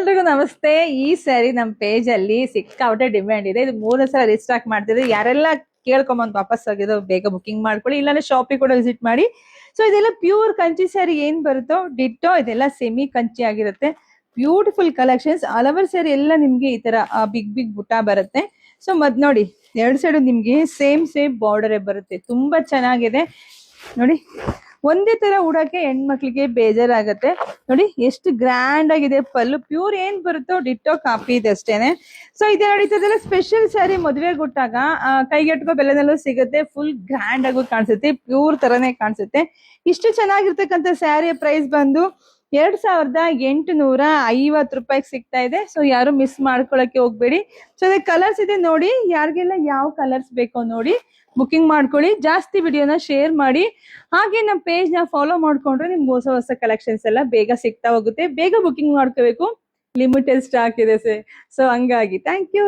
ಎಲ್ರಿಗೂ ನಮಸ್ತೆ. ಈ ಸ್ಯಾರಿ ನಮ್ಮ ಪೇಜ್ ಅಲ್ಲಿ ಸಿಕ್ಕಾಪಟ್ಟೆ ಡಿಮ್ಯಾಂಡ್ ಇದೆ. ಇದು 3 ಸಲ ರಿಸ್ಟಾಕ್ ಮಾಡ್ತಿದ್ರೆ ಯಾರೆಲ್ಲ ಕೇಳ್ಕೊಂಬಂದ್ ವಾಪಸ್ ಆಗಿದೋ ಬೇಗ ಬುಕಿಂಗ್ ಮಾಡ್ಕೊಳ್ಳಿ, ಇಲ್ಲಾಂದ್ರೆ ಶಾಪಿಗೆ ಕೂಡ ವಿಸಿಟ್ ಮಾಡಿ. ಸೊ ಇದೆಲ್ಲ ಪ್ಯೂರ್ ಕಂಚಿ ಸ್ಯಾರಿ ಏನ್ ಬರುತ್ತೋ ಡಿಟ್ಟೋ ಇದೆಲ್ಲ ಸೆಮಿ ಕಂಚಿ ಆಗಿರುತ್ತೆ. Beautiful collections. All over sari ಎಲ್ಲ ನಿಮ್ಗೆ ಈ ತರ ಬಿಗ್ ಬಿಗ್ ಬುಟ್ಟ ಬರುತ್ತೆ. ಸೊ ಮತ್ ನೋಡಿ, 2 ಸೈಡ್ ನಿಮ್ಗೆ ಸೇಮ್ ಬಾರ್ಡರ್ ಬರುತ್ತೆ. ತುಂಬಾ ಚೆನ್ನಾಗಿದೆ ನೋಡಿ. ಒಂದೇ ತರ ಉಡಕ್ಕೆ ಹೆಣ್ಮಕ್ಳಿಗೆ ಬೇಜಾರಾಗತ್ತೆ. ನೋಡಿ ಎಷ್ಟು ಗ್ರ್ಯಾಂಡ್ ಆಗಿದೆ ಪಲ್ಲು. ಪ್ಯೂರ್ ಏನ್ ಬರುತ್ತೋ ಡಿಟ್ಟೋ ಕಾಪಿ ಇದೆ ಅಷ್ಟೇನೆ. ಸೊ ಇದೇ ನಡೀತದೆಲ್ಲ ಸ್ಪೆಷಲ್ ಸ್ಯಾರಿ ಮದುವೆಗೆ ಕೊಟ್ಟಾಗ ಕೈಗೆಟ್ಕೋ ಬೆಲೆನಲ್ಲೂ ಸಿಗುತ್ತೆ. ಫುಲ್ ಗ್ರ್ಯಾಂಡ್ ಆಗು ಕಾಣಿಸುತ್ತೆ, ಪ್ಯೂರ್ ತರನೇ ಕಾಣಿಸುತ್ತೆ. ಇಷ್ಟು ಚೆನ್ನಾಗಿರ್ತಕ್ಕಂಥ ಸ್ಯಾರಿಯ ಪ್ರೈಸ್ ಬಂದು 2850 ರೂಪಾಯಿಗೆ ಸಿಗ್ತಾ ಇದೆ. ಸೊ ಯಾರು ಮಿಸ್ ಮಾಡ್ಕೊಳಕ್ಕೆ ಹೋಗ್ಬೇಡಿ. ಸೊ ಅದೇ ಕಲರ್ಸ್ ಇದೆ ನೋಡಿ, ಯಾರಿಗೆಲ್ಲ ಯಾವ ಕಲರ್ಸ್ ಬೇಕೋ ನೋಡಿ ಬುಕಿಂಗ್ ಮಾಡ್ಕೊಳ್ಳಿ. ಜಾಸ್ತಿ ವಿಡಿಯೋನ ಶೇರ್ ಮಾಡಿ, ಹಾಗೆ ನಮ್ಮ ಪೇಜ್ ನ ಫಾಲೋ ಮಾಡ್ಕೊಂಡ್ರೆ ನಿಮ್ಗೆ ಹೊಸ ಕಲೆಕ್ಷನ್ಸ್ ಎಲ್ಲ ಬೇಗ ಸಿಗ್ತಾ ಹೋಗುತ್ತೆ. ಬೇಗ ಬುಕಿಂಗ್ ಮಾಡ್ಕೋಬೇಕು, ಲಿಮಿಟೆಡ್ ಸ್ಟಾಕ್ ಇದೆ ಸೊ ಹಂಗಾಗಿ ಥ್ಯಾಂಕ್ ಯು.